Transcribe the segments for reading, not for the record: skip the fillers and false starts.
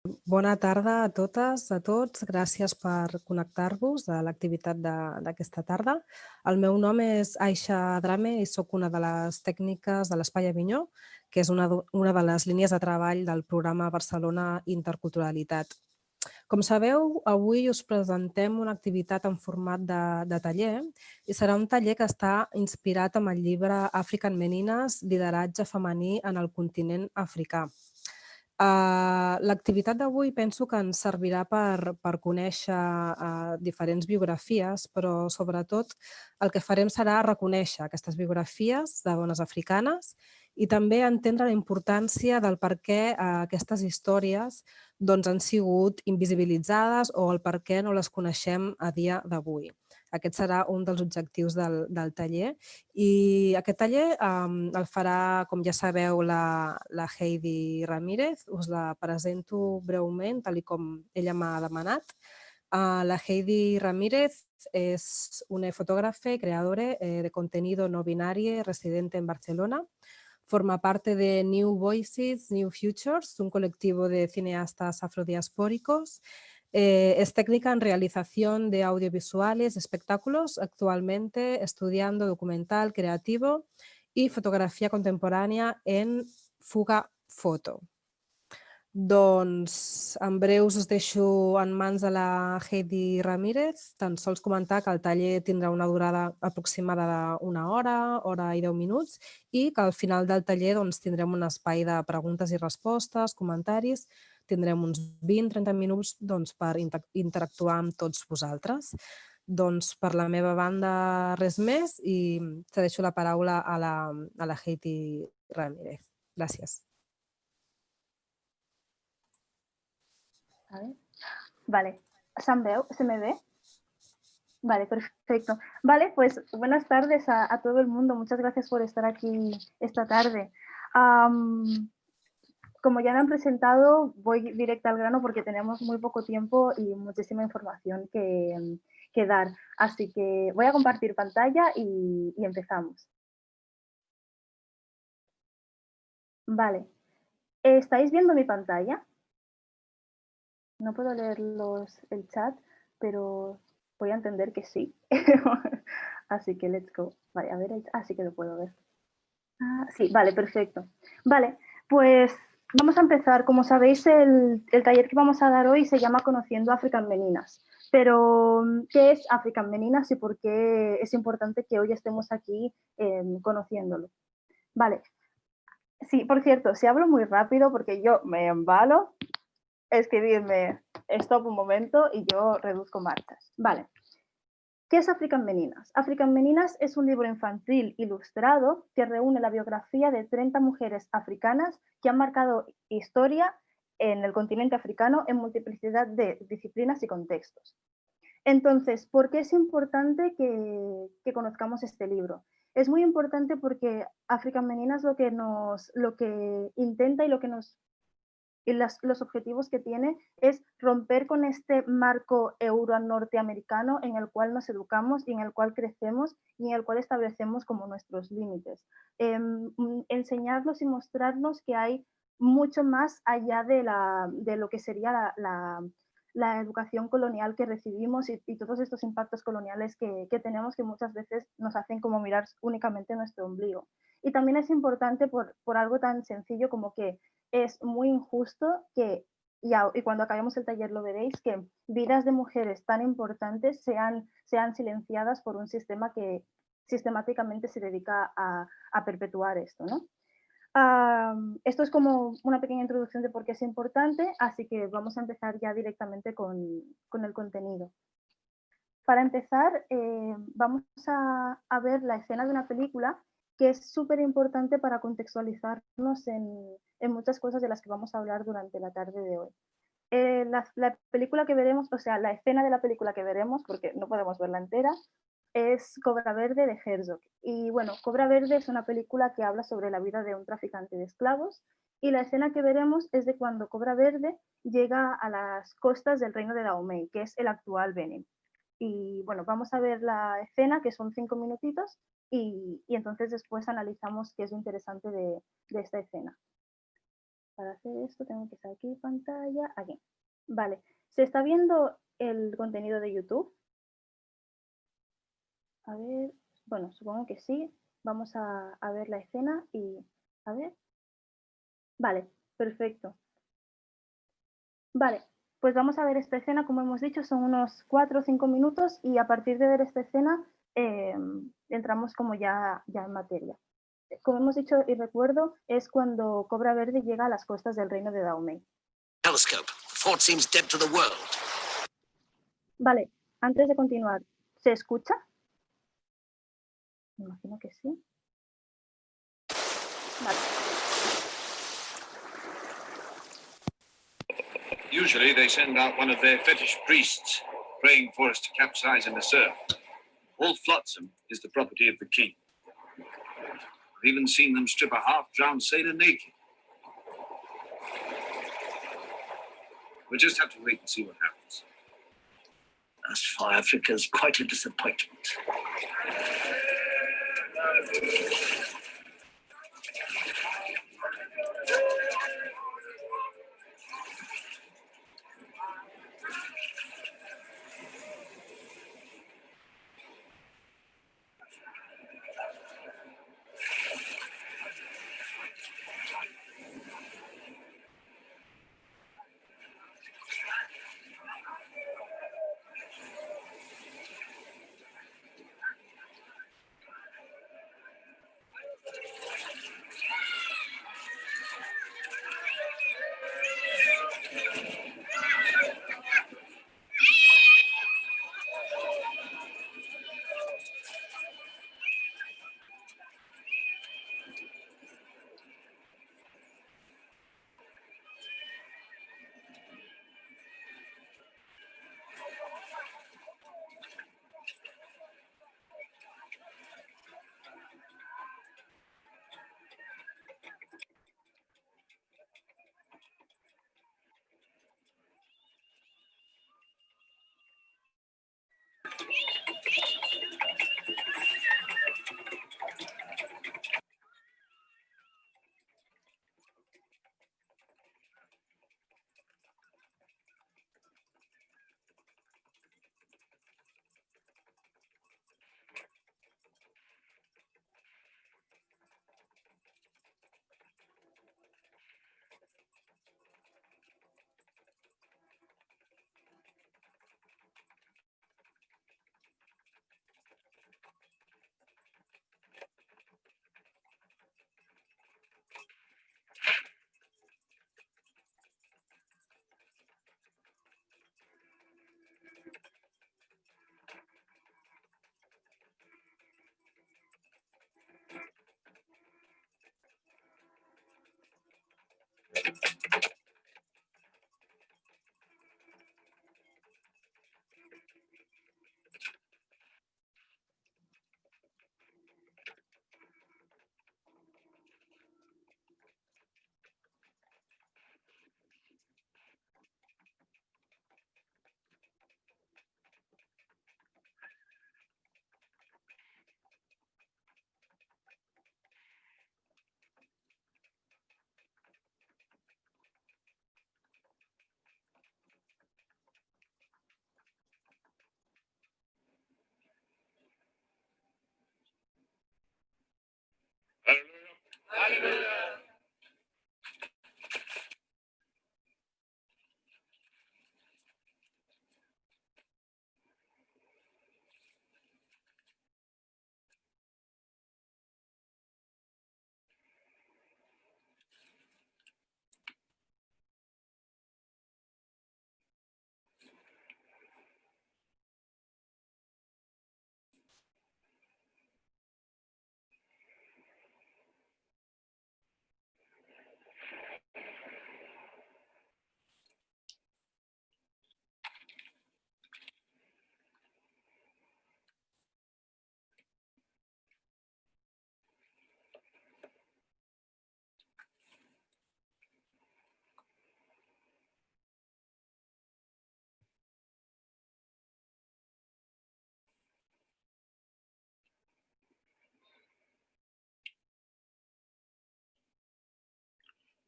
Bona tarda a totes, a tots. Gràcies per connectar-vos a l'activitat d'aquesta tarda. El meu nom és Aixa Drame i sóc una de les tècniques de l'Espai Avinyó, que és una de les línies de treball del programa Barcelona Interculturalitat. Com sabeu, avui us presentem una activitat en format de taller i serà un taller que està inspirat amb el llibre African Menines, lideratge femení en el continent africà. L'activitat d'avui penso que ens servirà per conèixer diferents biografies, però sobretot el que farem serà reconèixer aquestes biografies de dones africanes i també entendre la importància del per què aquestes històries han sigut invisibilitzades o el per què no les coneixem a dia d'avui. Aquest serà un dels objectius del taller i aquest taller el farà, com ja sabeu, la Heidi Ramírez. Us la presento breument, tal com ella m'ha demanat. La Heidi Ramírez es una fotógrafa y creadora de contenido no binario residente en Barcelona. Forma parte de New Voices, New Futures, un colectivo de cineastas afrodiaspóricos. Es técnica en realización de audiovisuales, espectáculos, actualmente estudiando documental creativo y fotografía contemporánea en Fuga Foto. Doncs en breu us deixo en mans de la Heidi Ramírez. Tan sols comentar que el taller tindrà una durada aproximada d'una hora, hora i 10 minuts, i que al final del taller tindrem un espai de preguntes i respostes, comentaris. Tindrem uns 20-30 minuts per interactuar amb tots vosaltres. Doncs per la meva banda res més i cedeixo la paraula a la Heidi Ramírez. Gràcies. A ver. Vale, ¿se me ve? Vale, perfecto. Vale, pues buenas tardes a todo el mundo. Muchas gracias por estar aquí esta tarde. Como ya me han presentado, voy directa al grano porque tenemos muy poco tiempo y muchísima información que dar. Así que voy a compartir pantalla y empezamos. Vale. ¿Estáis viendo mi pantalla? No puedo leer el chat, pero voy a entender que sí. Así que let's go. Vale, a ver, sí que lo puedo ver. Sí, vale, perfecto. Vale, pues vamos a empezar. Como sabéis, el taller que vamos a dar hoy se llama Conociendo African Meninas. Pero, ¿qué es African Meninas y por qué es importante que hoy estemos aquí conociéndolo? Vale. Sí, por cierto, si hablo muy rápido porque yo me embalo, escribidme stop un momento y yo reduzco marchas. Vale. ¿Qué es African Meninas? African Meninas es un libro infantil ilustrado que reúne la biografía de 30 mujeres africanas que han marcado historia en el continente africano en multiplicidad de disciplinas y contextos. Entonces, ¿por qué es importante que conozcamos este libro? Es muy importante porque African Meninas lo que intenta y lo que nos y los objetivos que tiene es romper con este marco euro-norteamericano en el cual nos educamos y en el cual crecemos y en el cual establecemos como nuestros límites. Enseñarnos y mostrarnos que hay mucho más allá de lo que sería la educación colonial que recibimos y todos estos impactos coloniales que tenemos que muchas veces nos hacen como mirar únicamente nuestro ombligo. Y también es importante por algo tan sencillo como que es muy injusto que, y cuando acabemos el taller lo veréis, que vidas de mujeres tan importantes sean silenciadas por un sistema que sistemáticamente se dedica a perpetuar esto, ¿no? Esto es como una pequeña introducción de por qué es importante, así que vamos a empezar ya directamente con el contenido. Para empezar, vamos a ver la escena de una película que es súper importante para contextualizarnos en muchas cosas de las que vamos a hablar durante la tarde de hoy. La película que veremos, o sea, la escena de la película que veremos, porque no podemos verla entera, es Cobra Verde de Herzog. Y bueno, Cobra Verde es una película que habla sobre la vida de un traficante de esclavos y la escena que veremos es de cuando Cobra Verde llega a las costas del reino de Dahomey, que es el actual Benin. Y bueno, vamos a ver la escena, que son 5 minutitos, y entonces después analizamos qué es lo interesante de esta escena. Para hacer esto tengo que salir pantalla, aquí. Vale, ¿se está viendo el contenido de YouTube? A ver, bueno, supongo que sí. Vamos a ver la escena y a ver. Vale, perfecto. Vale, pues vamos a ver esta escena, como hemos dicho, son unos 4 o 5 minutos y a partir de ver esta escena entramos como ya en materia. Como hemos dicho y recuerdo, es cuando Cobra Verde llega a las costas del reino de Dahomey. Telescope. The fort seems dead to the world. Vale, antes de continuar, ¿se escucha? Me imagino que sí. Vale. Usually they send out one of their fetish priests, praying for us to capsize in the surf. All flotsam is the property of the king. I've even seen them strip a half-drowned sailor naked. We'll just have to wait and see what happens. As for Africa's quite a disappointment.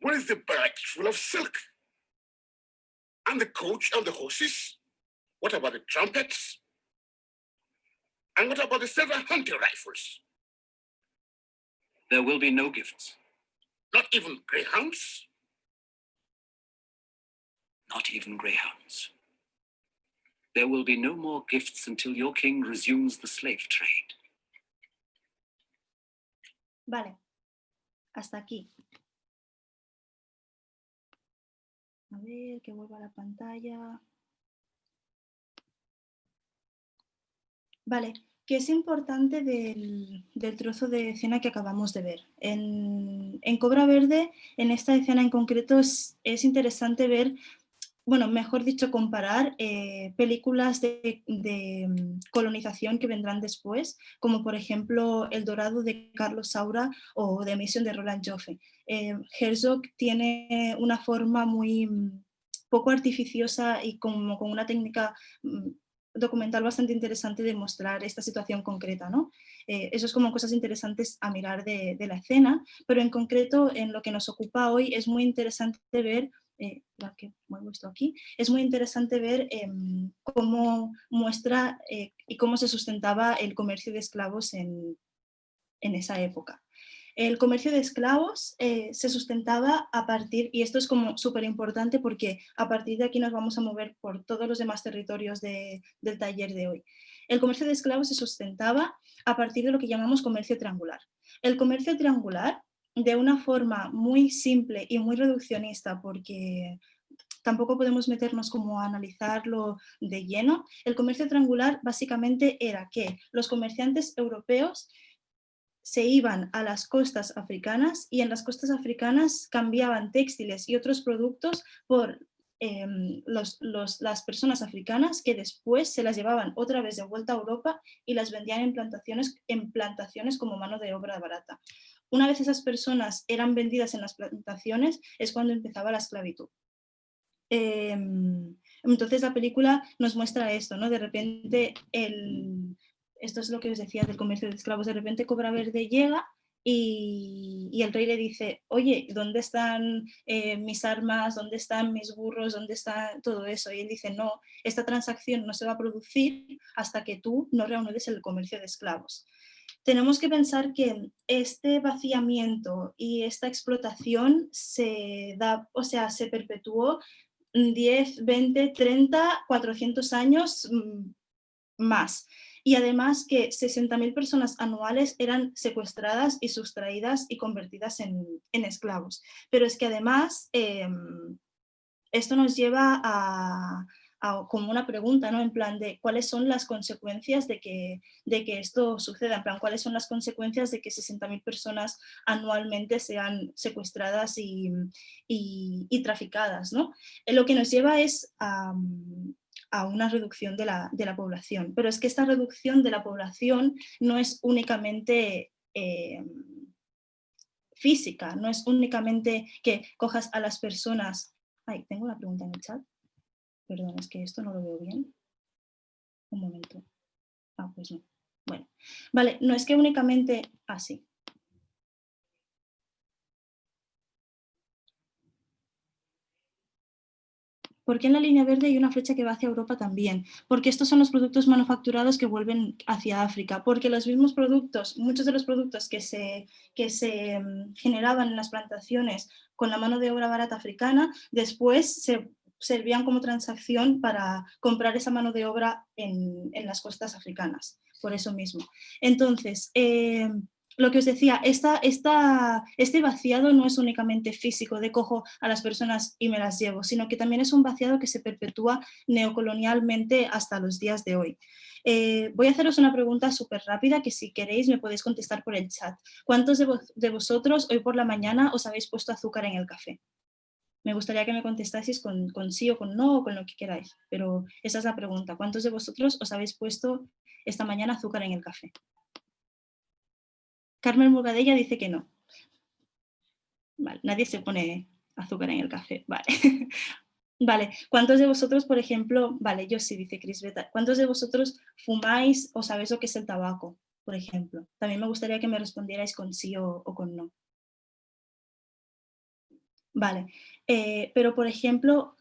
Where is the baggage full of silk? And the coach and the horses? What about the trumpets? And what about the silver hunting rifles? There will be no gifts. Not even greyhounds? Not even greyhounds. There will be no more gifts until your king resumes the slave trade. Vale, hasta aquí. A ver, que vuelva a la pantalla. Vale, ¿qué es importante del trozo de escena que acabamos de ver? En Cobra Verde, en esta escena en concreto, es interesante ver, bueno, mejor dicho, comparar películas de colonización que vendrán después, como por ejemplo El Dorado de Carlos Saura o The Mission de Roland Joffe. Herzog tiene una forma muy poco artificiosa y como con una técnica documental bastante interesante de mostrar esta situación concreta, ¿no? Eso es como cosas interesantes a mirar de la escena, pero en concreto en lo que nos ocupa hoy es muy interesante ver, que muevo esto aquí, es muy interesante ver cómo muestra y cómo se sustentaba el comercio de esclavos en esa época. El comercio de esclavos se sustentaba a partir, y esto es como súper importante porque a partir de aquí nos vamos a mover por todos los demás territorios del taller de hoy. El comercio de esclavos se sustentaba a partir de lo que llamamos comercio triangular. El comercio triangular, de una forma muy simple y muy reduccionista, porque tampoco podemos meternos como a analizarlo de lleno, el comercio triangular básicamente era que los comerciantes europeos se iban a las costas africanas y en las costas africanas cambiaban textiles y otros productos por las personas africanas, que después se las llevaban otra vez de vuelta a Europa y las vendían en plantaciones como mano de obra barata. Una vez esas personas eran vendidas en las plantaciones es cuando empezaba la esclavitud. Entonces la película nos muestra esto, ¿no? De repente esto es lo que os decía del comercio de esclavos, de repente Cobra Verde llega y el rey le dice, oye, ¿dónde están mis armas? ¿Dónde están mis burros? ¿Dónde está todo eso? Y él dice, no, esta transacción no se va a producir hasta que tú no reanudes el comercio de esclavos. Tenemos que pensar que este vaciamiento y esta explotación se perpetuó 10, 20, 30, 400 años más. Y además que 60.000 personas anuales eran secuestradas y sustraídas y convertidas en esclavos. Pero es que además esto nos lleva a como una pregunta, ¿no? En plan de cuáles son las consecuencias de que esto suceda, en plan cuáles son las consecuencias de que 60.000 personas anualmente sean secuestradas y traficadas, ¿no? Lo que nos lleva es a una reducción de la población, pero es que esta reducción de la población no es únicamente física, no es únicamente que cojas a las personas. Ay, tengo una pregunta en el chat. Perdón, es que esto no lo veo bien. Un momento. Ah, pues no. Bueno, vale, no es que únicamente así. ¿Por qué en la línea verde hay una flecha que va hacia Europa también? Porque estos son los productos manufacturados que vuelven hacia África. Porque los mismos productos, muchos de los productos que se generaban en las plantaciones con la mano de obra barata africana, después se servían como transacción para comprar esa mano de obra en las costas africanas, por eso mismo. Entonces, lo que os decía, este vaciado no es únicamente físico, de cojo a las personas y me las llevo, sino que también es un vaciado que se perpetúa neocolonialmente hasta los días de hoy. Voy a haceros una pregunta súper rápida que si queréis me podéis contestar por el chat. ¿Cuántos de vosotros hoy por la mañana os habéis puesto azúcar en el café? Me gustaría que me contestaseis con sí o con no o con lo que queráis, pero esa es la pregunta. ¿Cuántos de vosotros os habéis puesto esta mañana azúcar en el café? Carmen Morgadella dice que no. Vale, nadie se pone azúcar en el café. Vale. Vale, ¿cuántos de vosotros, por ejemplo, vale, yo sí, dice Cris Beta, ¿cuántos de vosotros fumáis o sabéis lo que es el tabaco, por ejemplo? También me gustaría que me respondierais con sí o con no. Vale, pero por ejemplo,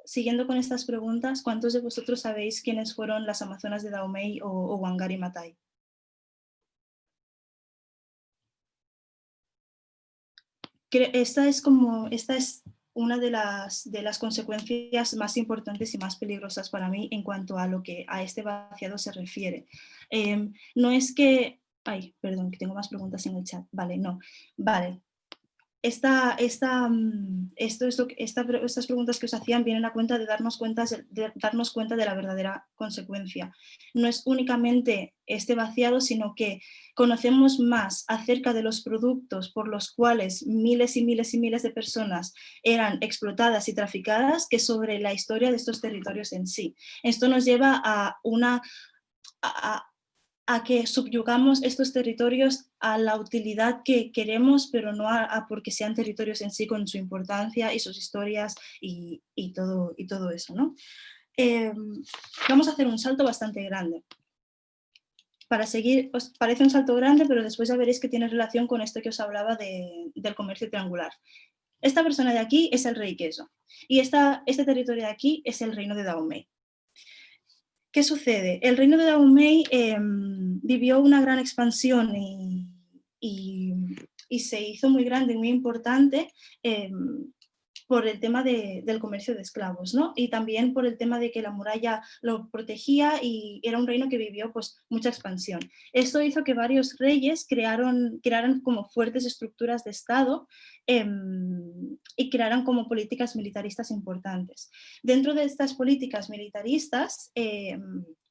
siguiendo con estas preguntas, ¿cuántos de vosotros sabéis quiénes fueron las amazonas de Dahomey o Wangari Maathai? Esta es una de las consecuencias más importantes y más peligrosas para mí en cuanto a lo que a este vaciado se refiere. No es que... Ay, perdón, que tengo más preguntas en el chat. Vale, no. Vale. Estas preguntas que os hacían vienen a cuenta de darnos cuenta de la verdadera consecuencia. No es únicamente este vaciado, sino que conocemos más acerca de los productos por los cuales miles y miles y miles de personas eran explotadas y traficadas que sobre la historia de estos territorios en sí. Esto nos lleva a que subyugamos estos territorios a la utilidad que queremos, pero no a porque sean territorios en sí con su importancia y sus historias y todo eso, ¿no? Vamos a hacer un salto bastante grande. Para seguir, os parece un salto grande, pero después ya veréis que tiene relación con esto que os hablaba del comercio triangular. Esta persona de aquí es el rey queso y este territorio de aquí es el reino de Dahomey. ¿Qué sucede? El reino de Dahomey vivió una gran expansión y se hizo muy grande y muy importante por el tema del comercio de esclavos, ¿no? Y también por el tema de que la muralla lo protegía y era un reino que vivió pues, mucha expansión. Esto hizo que varios reyes crearan como fuertes estructuras de Estado y crearan como políticas militaristas importantes. Dentro de estas políticas militaristas,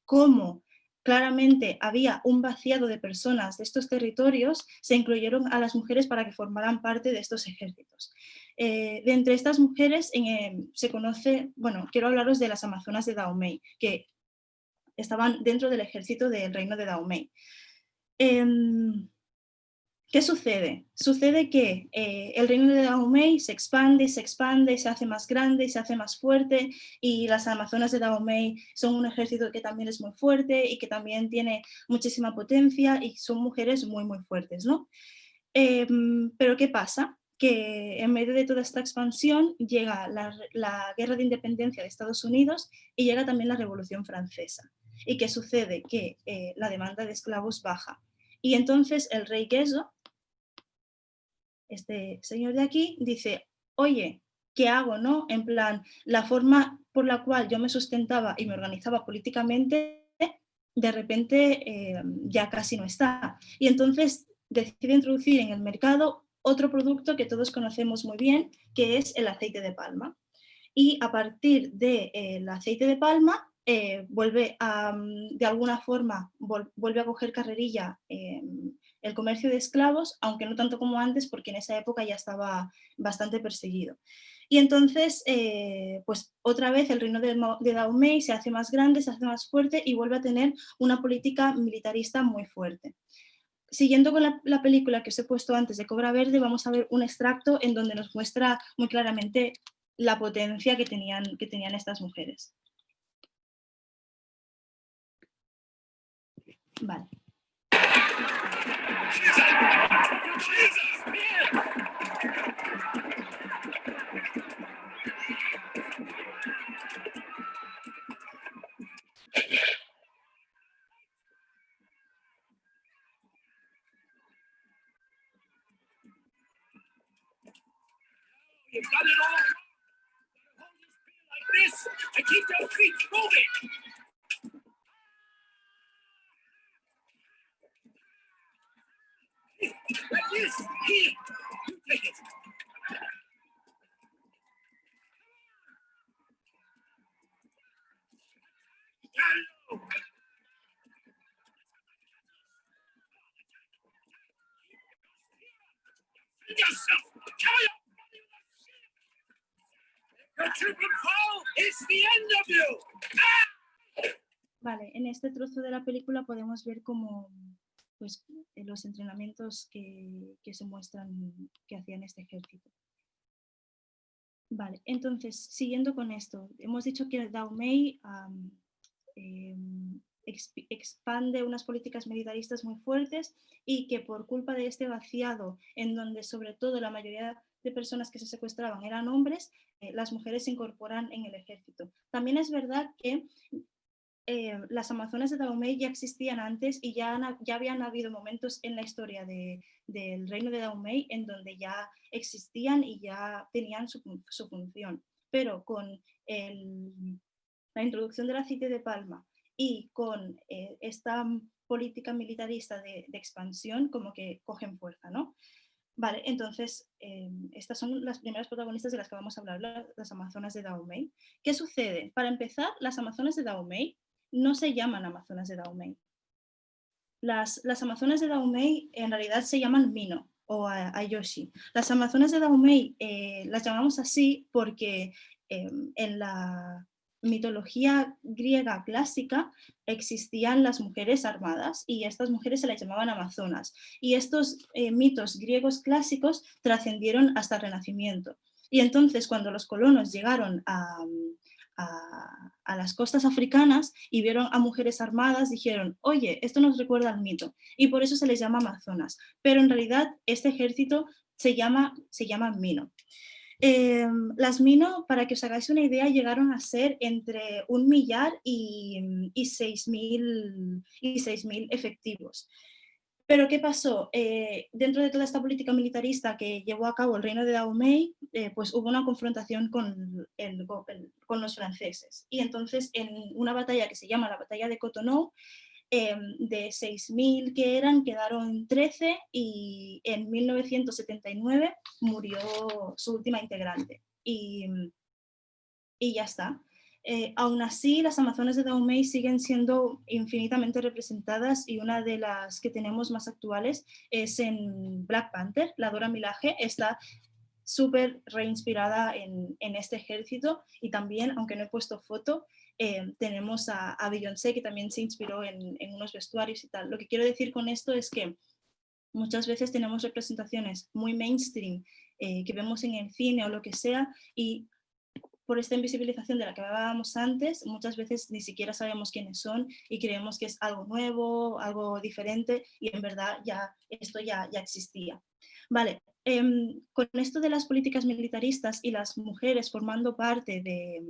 como claramente había un vaciado de personas de estos territorios, se incluyeron a las mujeres para que formaran parte de estos ejércitos. De entre estas mujeres se conoce, bueno, quiero hablaros de las amazonas de Dahomey, que estaban dentro del ejército del reino de Dahomey. ¿Qué sucede? Sucede que el reino de Dahomey se expande, se hace más grande, se hace más fuerte y las amazonas de Dahomey son un ejército que también es muy fuerte y que también tiene muchísima potencia y son mujeres muy, muy fuertes, ¿no? Pero ¿qué pasa? Que en medio de toda esta expansión llega la guerra de independencia de Estados Unidos y llega también la Revolución Francesa. ¿Y qué sucede? Que la demanda de esclavos baja. Y entonces el rey queso, este señor de aquí, dice, oye, ¿qué hago? ¿No? En plan, la forma por la cual yo me sustentaba y me organizaba políticamente, de repente ya casi no está. Y entonces decide introducir en el mercado otro producto que todos conocemos muy bien, que es el aceite de palma. Y a partir del aceite de palma, vuelve a, de alguna forma, vuelve a coger carrerilla el comercio de esclavos, aunque no tanto como antes, porque en esa época ya estaba bastante perseguido. Y entonces, pues otra vez el reino de Dahomey se hace más grande, se hace más fuerte y vuelve a tener una política militarista muy fuerte. Siguiendo con la película que os he puesto antes de Cobra Verde, vamos a ver un extracto en donde nos muestra muy claramente la potencia que tenían estas mujeres. Vale. You've got it all. Hold your spear like this and keep your feet moving. Like this. Here. You take it. Hello. Defend yourself. Carry on. The triple fall is the end of you. Vale, en este trozo de la película podemos ver como pues, los entrenamientos que se muestran que hacían este ejército. Vale, entonces, siguiendo con esto, hemos dicho que Dahomey expande unas políticas militaristas muy fuertes y que por culpa de este vaciado, en donde sobre todo la mayoría de personas que se secuestraban eran hombres, las mujeres se incorporan en el ejército. También es verdad que las amazonas de Dahomey ya existían antes y ya habían habido momentos en la historia del reino de Dahomey en donde ya existían y ya tenían su función. Pero con la introducción del aceite de palma y con esta política militarista de expansión, como que cogen fuerza, ¿no? Vale, entonces estas son las primeras protagonistas de las que vamos a hablar, las amazonas de Dahomey. ¿Qué sucede? Para empezar, las amazonas de Dahomey no se llaman amazonas de Dahomey. Las amazonas de Dahomey en realidad se llaman Mino o Ayoshi. Las amazonas de Dahomey las llamamos así porque en la mitología griega clásica existían las mujeres armadas y a estas mujeres se les llamaban amazonas. Y estos mitos griegos clásicos trascendieron hasta el Renacimiento. Y entonces cuando los colonos llegaron a las costas africanas y vieron a mujeres armadas, dijeron, oye, esto nos recuerda al mito, y por eso se les llama amazonas, pero en realidad este ejército se llama Mino. Las Mino, para que os hagáis una idea, llegaron a ser entre 1 millar y 6.000 efectivos. Pero ¿qué pasó? Dentro de toda esta política militarista que llevó a cabo el reino de Dahomey, pues hubo una confrontación con los franceses. Y entonces en una batalla que se llama la batalla de Cotonou, de 6.000 que eran, quedaron 13 y en 1979 murió su última integrante. Y ya está. Aún así, las amazonas de Dahomey siguen siendo infinitamente representadas y una de las que tenemos más actuales es en Black Panther. La Dora Milaje está súper reinspirada en este ejército y también, aunque no he puesto foto, tenemos a Beyoncé, que también se inspiró en unos vestuarios y tal. Lo que quiero decir con esto es que muchas veces tenemos representaciones muy mainstream que vemos en el cine o lo que sea, y por esta invisibilización de la que hablábamos antes, muchas veces ni siquiera sabemos quiénes son y creemos que es algo nuevo, algo diferente, y en verdad esto ya existía. Vale, con esto de las políticas militaristas y las mujeres formando parte de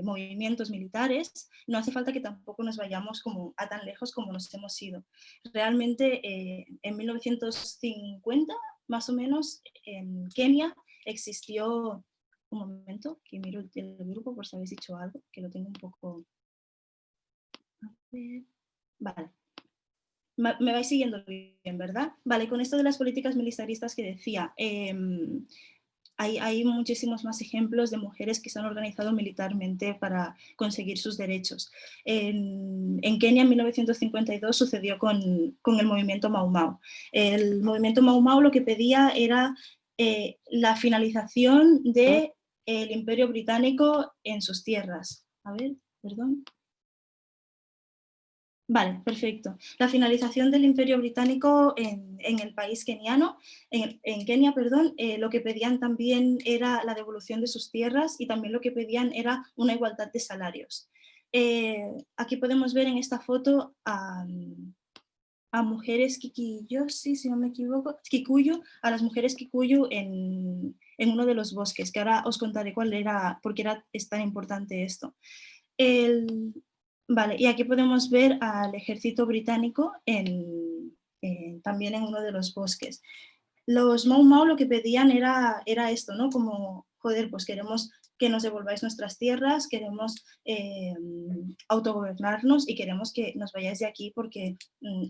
movimientos militares, no hace falta que tampoco nos vayamos como a tan lejos como nos hemos ido. Realmente en 1950, más o menos, en Kenia existió... Un momento, que miro el grupo por si habéis dicho algo, que lo tengo un poco... A ver. Vale. Me vais siguiendo bien, ¿verdad? Vale, con esto de las políticas militaristas que decía, hay muchísimos más ejemplos de mujeres que se han organizado militarmente para conseguir sus derechos. En Kenia en 1952 sucedió con el movimiento Mau Mau. El movimiento Mau Mau lo que pedía era la finalización del Imperio Británico en sus tierras. A ver, perdón. Vale, perfecto. La finalización del Imperio Británico en el país keniano, en Kenia, perdón, lo que pedían también era la devolución de sus tierras y también lo que pedían era una igualdad de salarios. Aquí podemos ver en esta foto a mujeres Kikiyoshi, si no me equivoco, Kikuyu, a las mujeres Kikuyu en uno de los bosques, que ahora os contaré cuál era, por qué es tan importante esto. Vale, y aquí podemos ver al ejército británico también en uno de los bosques. Los Mau Mau lo que pedían era esto, ¿no? Como, joder, pues queremos que nos devolváis nuestras tierras, queremos autogobernarnos y queremos que nos vayáis de aquí porque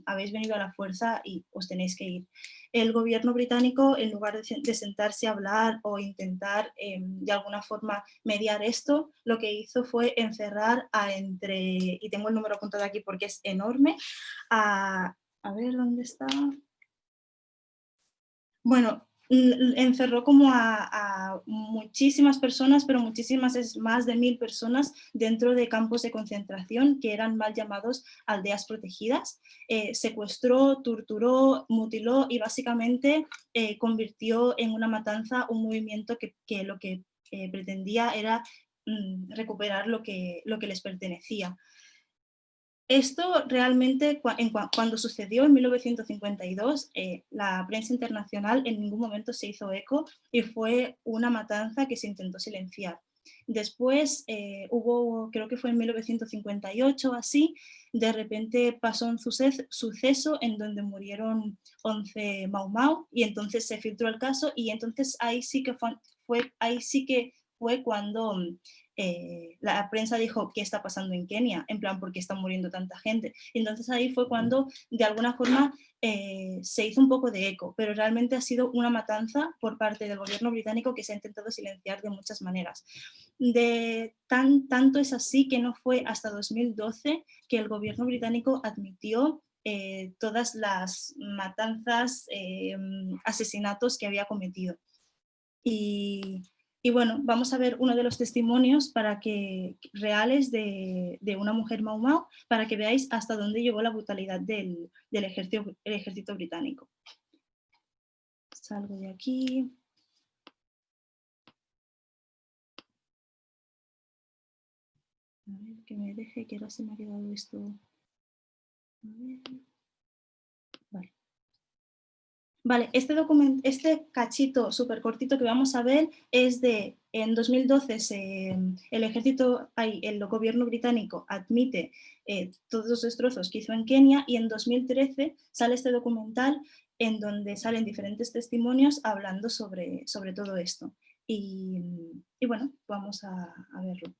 habéis venido a la fuerza y os tenéis que ir. El gobierno británico, en lugar de sentarse a hablar o intentar de alguna forma mediar esto, lo que hizo fue encerrar y tengo el número apuntado aquí porque es enorme, a ver, ¿dónde está? Bueno, encerró como a muchísimas personas, pero muchísimas, es más de 1.000 personas dentro de campos de concentración que eran mal llamados aldeas protegidas. Secuestró, torturó, mutiló y básicamente convirtió en una matanza un movimiento que lo que pretendía era recuperar lo que les pertenecía. Esto realmente, cuando sucedió en 1952, la prensa internacional en ningún momento se hizo eco y fue una matanza que se intentó silenciar. Después hubo, creo que fue en 1958 así, de repente pasó un suceso en donde murieron 11 Mau Mau y entonces se filtró el caso y entonces ahí sí que fue cuando la prensa dijo ¿qué está pasando en Kenia? En plan, ¿por qué está muriendo tanta gente? Y entonces ahí fue cuando de alguna forma se hizo un poco de eco, pero realmente ha sido una matanza por parte del gobierno británico que se ha intentado silenciar de muchas maneras. Tanto es así que no fue hasta 2012 que el gobierno británico admitió todas las matanzas, asesinatos que había cometido. Y bueno, vamos a ver uno de los testimonios reales de una mujer Mau Mau para que veáis hasta dónde llegó la brutalidad del ejército británico. Salgo de aquí. A ver, que me deje, que ahora se me ha quedado esto. A ver. Vale. Vale, este cachito súper cortito que vamos a ver es en 2012 el gobierno británico admite todos los destrozos que hizo en Kenia y en 2013 sale este documental en donde salen diferentes testimonios hablando sobre todo esto. Y bueno, vamos a verlo.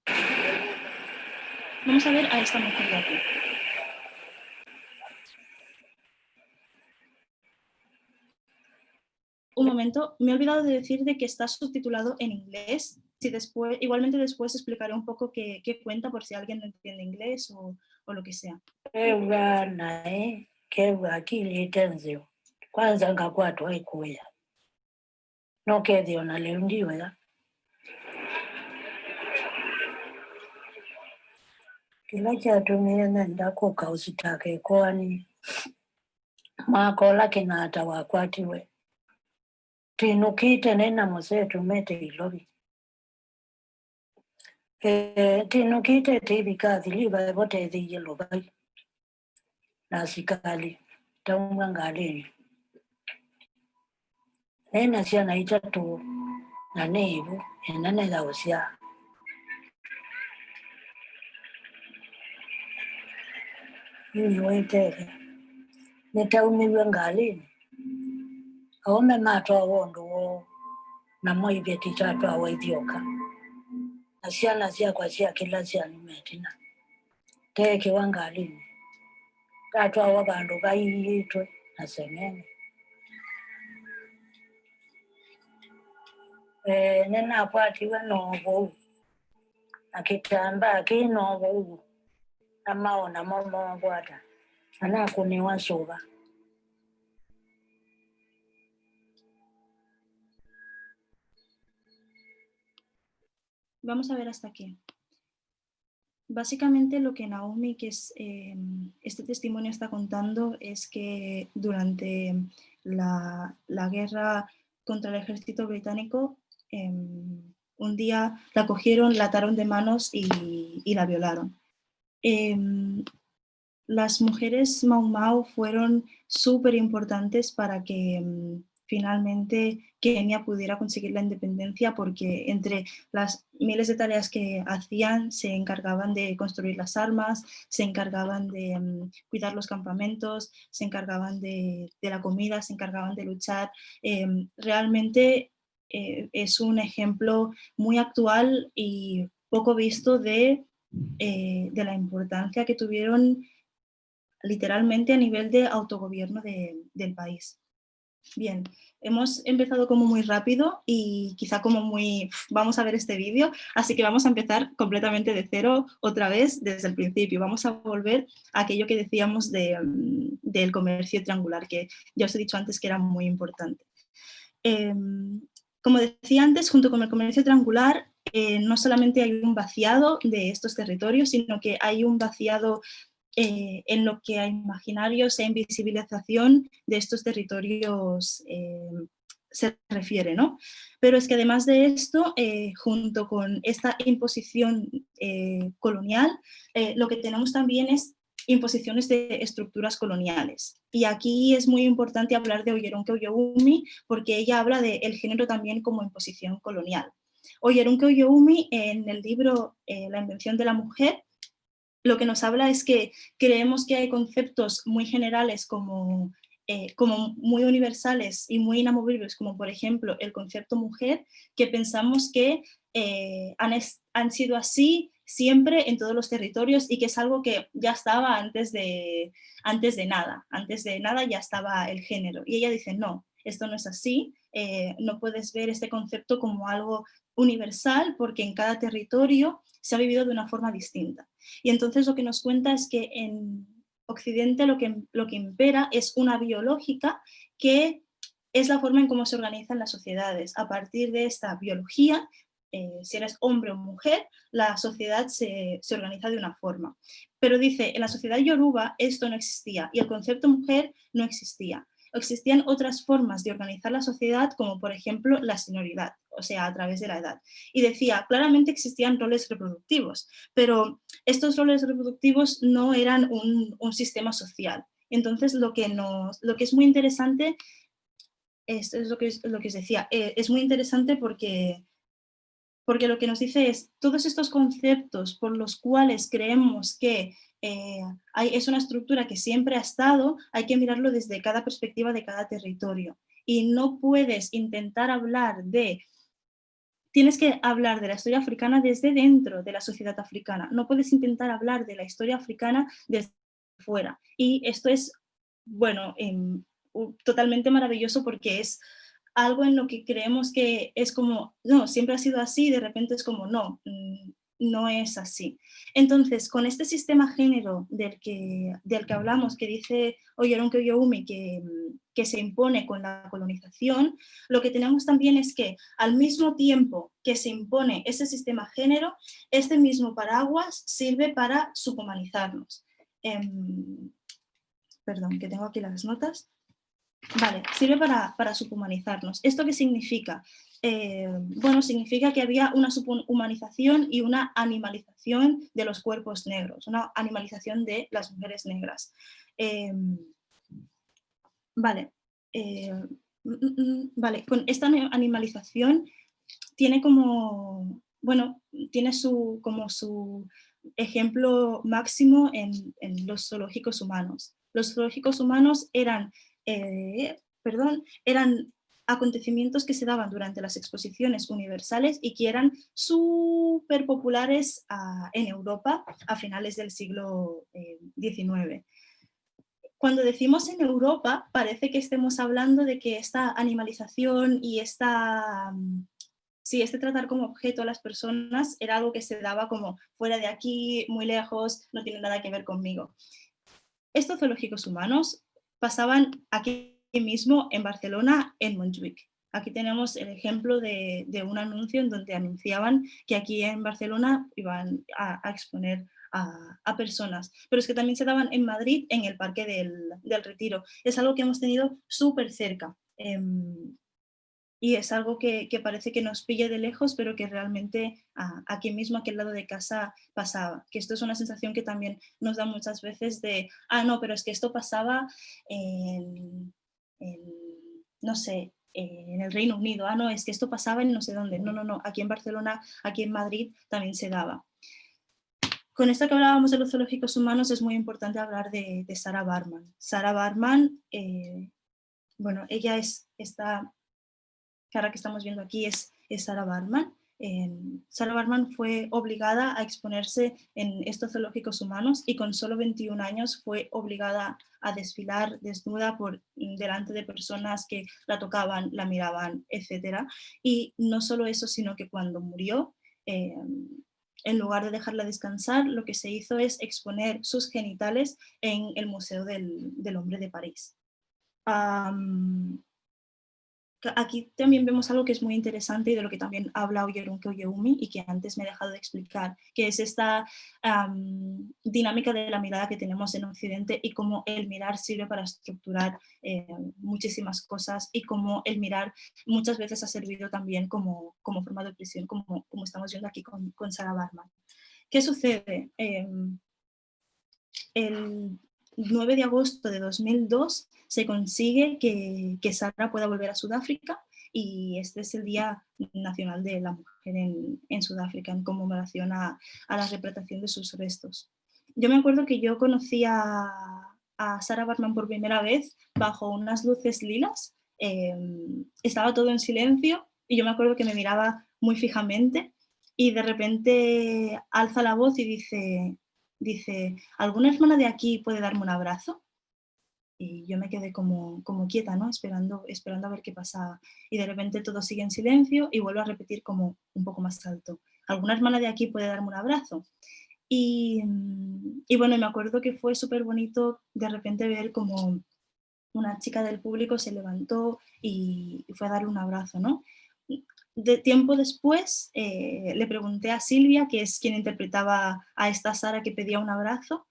Vamos a ver a esta mujer de aquí. Un momento, me he olvidado de decir de que está subtitulado en inglés. Igualmente después explicaré un poco qué cuenta por si alguien no entiende inglés o lo que sea. Tinukite nena mosetu mete ilobi. Tinukite tibikazi liba bote di yelo bai. Nasikali taungangaleni. Nena sia na itatu na nebu enane da usia. Ni wetele. Netaumi ngaleni. Ome mato wondo wo na moi beti chato awedioka. Nasia kwa sia kila sia ni metina. Teke wangalini. Tato awabandu bayitwe nasemene. Nena pati wanovo. Akitamba kinovo. Amaona momo bwata. Anakuniwa soba. Vamos a ver hasta aquí. Básicamente lo que Naomi, que es este testimonio, está contando es que durante la guerra contra el ejército británico, un día la cogieron, la ataron de manos y la violaron. Las mujeres Mau Mau fueron súper importantes para que finalmente Kenia pudiera conseguir la independencia, porque entre las miles de tareas que hacían se encargaban de construir las armas, se encargaban de cuidar los campamentos, se encargaban de la comida, se encargaban de luchar. Realmente es un ejemplo muy actual y poco visto de la importancia que tuvieron literalmente a nivel de autogobierno del país. Bien, hemos empezado como muy rápido y quizá como muy vamos a ver este vídeo, así que vamos a empezar completamente de cero otra vez desde el principio. Vamos a volver a aquello que decíamos del comercio triangular, que ya os he dicho antes que era muy importante. Como decía antes, junto con el comercio triangular, no solamente hay un vaciado de estos territorios, sino que hay un vaciado en lo que a imaginarios e invisibilización de estos territorios se refiere, ¿no? Pero es que además de esto, junto con esta imposición colonial, lo que tenemos también es imposiciones de estructuras coloniales. Y aquí es muy importante hablar de Oyerunke Oyoumi porque ella habla del género también como imposición colonial. Oyerunke Oyoumi, en el libro La invención de la mujer, lo que nos habla es que creemos que hay conceptos muy generales como muy universales y muy inamovibles, como por ejemplo el concepto mujer, que pensamos que han sido así siempre en todos los territorios y que es algo que ya estaba antes de nada ya estaba el género. Y ella dice, no, esto no es así, no puedes ver este concepto como algo universal porque en cada territorio se ha vivido de una forma distinta. Y entonces lo que nos cuenta es que en Occidente lo que impera es una biológica que es la forma en cómo se organizan las sociedades. A partir de esta biología, si eres hombre o mujer, la sociedad se organiza de una forma. Pero dice, en la sociedad yoruba esto no existía y el concepto mujer no existía. Existían otras formas de organizar la sociedad, como por ejemplo la senioridad, o sea, a través de la edad. Y decía, claramente existían roles reproductivos, pero estos roles reproductivos no eran un sistema social. Entonces, lo que es muy interesante, es lo que os decía, es muy interesante porque lo que nos dice es, todos estos conceptos por los cuales creemos que es una estructura que siempre ha estado, hay que mirarlo desde cada perspectiva de cada territorio. Y no puedes intentar hablar tienes que hablar de la historia africana desde dentro de la sociedad africana. No puedes intentar hablar de la historia africana desde fuera. Y esto es, bueno, totalmente maravilloso porque es algo en lo que creemos que es como, no, siempre ha sido así, y de repente es como, no, no es así. Entonces, con este sistema género del que hablamos, que dice Oyerunke Oyoumi, que se impone con la colonización, lo que tenemos también es que al mismo tiempo que se impone ese sistema género, este mismo paraguas sirve para subhumanizarnos. Perdón, que tengo aquí las notas. Vale, sirve para subhumanizarnos. ¿Esto qué significa? Bueno, significa que había una subhumanización y una animalización de los cuerpos negros, una animalización de las mujeres negras. Vale, vale, con esta animalización tiene como, bueno, tiene como su ejemplo máximo en los zoológicos humanos. Los zoológicos humanos eran acontecimientos que se daban durante las exposiciones universales y que eran súper populares en Europa a finales del siglo XIX. Cuando decimos en Europa, parece que estemos hablando de que esta animalización y este tratar como objeto a las personas era algo que se daba como fuera de aquí, muy lejos, no tiene nada que ver conmigo. Estos zoológicos humanos pasaban aquí mismo en Barcelona, en Montjuïc. Aquí tenemos el ejemplo de un anuncio en donde anunciaban que aquí en Barcelona iban a exponer a personas, pero es que también se daban en Madrid, en el Parque del Retiro. Es algo que hemos tenido súper cerca. Y es algo que parece que nos pille de lejos, pero que realmente aquí mismo, aquí al lado de casa, pasaba. Que esto es una sensación que también nos da muchas veces de, no, pero es que esto pasaba no sé, en el Reino Unido, no, es que esto pasaba en no sé dónde. No, aquí en Barcelona, aquí en Madrid también se daba. Con esto que hablábamos de los zoológicos humanos es muy importante hablar de Sarah Barman. Sarah Barman, bueno, ella es esta cara que estamos viendo aquí es Sarah Barman. Sarah Barman fue obligada a exponerse en estos zoológicos humanos y con solo 21 años fue obligada a desfilar desnuda delante de personas que la tocaban, la miraban, etc. Y no solo eso, sino que cuando murió, en lugar de dejarla descansar, lo que se hizo es exponer sus genitales en el Museo del Hombre de París. Aquí también vemos algo que es muy interesante y de lo que también habla Oyerunke Oyoumi y que antes me he dejado de explicar, que es esta dinámica de la mirada que tenemos en Occidente y cómo el mirar sirve para estructurar muchísimas cosas y cómo el mirar muchas veces ha servido también como forma de opresión, como estamos viendo aquí con Sarah Barman. ¿Qué sucede? el 9 de agosto de 2002 se consigue que Sara pueda volver a Sudáfrica, y este es el Día Nacional de la Mujer en Sudáfrica, en conmemoración a la repatriación de sus restos. Yo me acuerdo que yo conocí a Sarah Baartman por primera vez bajo unas luces lilas. Estaba todo en silencio y yo me acuerdo que me miraba muy fijamente, y de repente alza la voz y dice, ¿alguna hermana de aquí puede darme un abrazo? Y yo me quedé como quieta, ¿no? Esperando a ver qué pasaba. Y de repente todo sigue en silencio y vuelvo a repetir como un poco más alto, ¿alguna hermana de aquí puede darme un abrazo? Y bueno, me acuerdo que fue súper bonito de repente ver como una chica del público se levantó y fue a darle un abrazo, ¿no? De tiempo después le pregunté a Silvia, que es quien interpretaba a esta Sara que pedía un abrazo,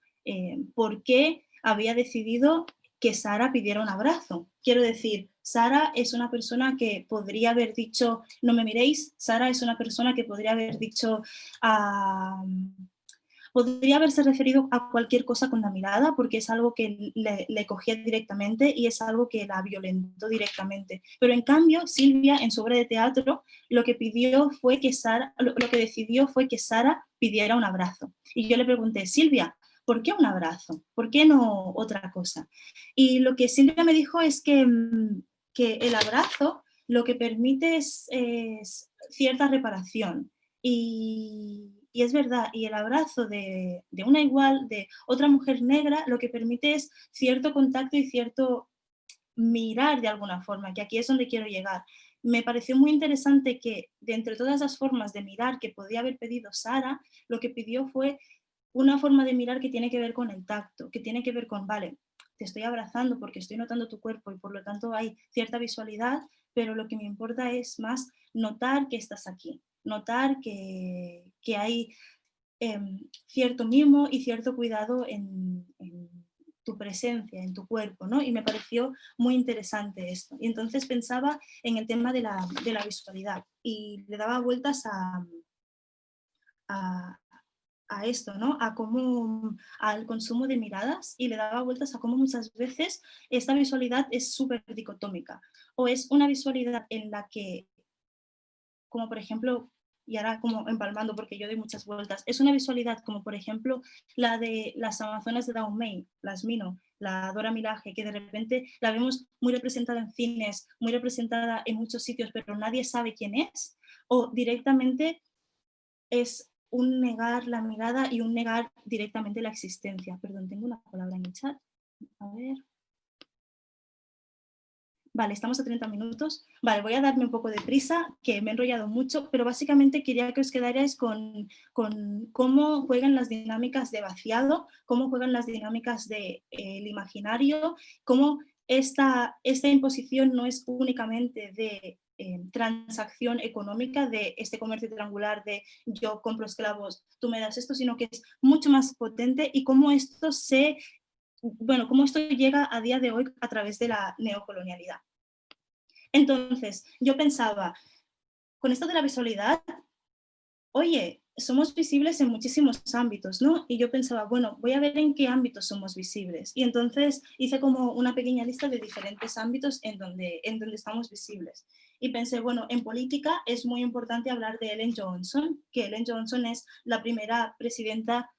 por qué había decidido que Sara pidiera un abrazo. Quiero decir, Sara es una persona que podría haber dicho, no me miréis. Sara es una persona que podría haber dicho, podría haberse referido a cualquier cosa con la mirada, porque es algo que le cogía directamente y es algo que la violentó directamente. Pero en cambio, Silvia, en su obra de teatro, lo que decidió fue que Sara pidiera un abrazo. Y yo le pregunté, Silvia, ¿por qué un abrazo? ¿Por qué no otra cosa? Y lo que Silvia me dijo es que el abrazo lo que permite es cierta reparación. Y es verdad, y el abrazo de una igual, de otra mujer negra, lo que permite es cierto contacto y cierto mirar de alguna forma, que aquí es donde quiero llegar. Me pareció muy interesante que de entre todas las formas de mirar que podía haber pedido Sara, lo que pidió fue una forma de mirar que tiene que ver con el tacto, que tiene que ver con, vale, te estoy abrazando porque estoy notando tu cuerpo y por lo tanto hay cierta visualidad, pero lo que me importa es más notar que estás aquí, notar que hay cierto mimo y cierto cuidado en tu presencia, en tu cuerpo, ¿no? Y me pareció muy interesante esto. Y entonces pensaba en el tema de la visualidad y le daba vueltas a esto, ¿no? Al consumo de miradas, y le daba vueltas a cómo muchas veces esta visualidad es súper dicotómica, o es una visualidad en la que, como por ejemplo, y ahora como empalmando porque yo doy muchas vueltas, es una visualidad como por ejemplo la de las Amazonas de Dahomey, las Mino, la Dora Milaje, que de repente la vemos muy representada en cines, muy representada en muchos sitios, pero nadie sabe quién es, o directamente es un negar la mirada y un negar directamente la existencia. Perdón, tengo una palabra en el chat. A ver. Vale, estamos a 30 minutos. Vale, voy a darme un poco de prisa, que me he enrollado mucho, pero básicamente quería que os quedarais con cómo juegan las dinámicas de vaciado, cómo juegan las dinámicas del imaginario, cómo esta imposición no es únicamente de transacción económica, de este comercio triangular de yo compro esclavos, tú me das esto, sino que es mucho más potente, y cómo esto cómo esto llega a día de hoy a través de la neocolonialidad. Entonces, yo pensaba, con esto de la visualidad, oye, somos visibles en muchísimos ámbitos, ¿no? Y yo pensaba, bueno, voy a ver en qué ámbitos somos visibles. Y entonces hice como una pequeña lista de diferentes ámbitos en donde estamos visibles. Y pensé, bueno, en política es muy importante hablar de Ellen Johnson, que Ellen Johnson es la primera presidenta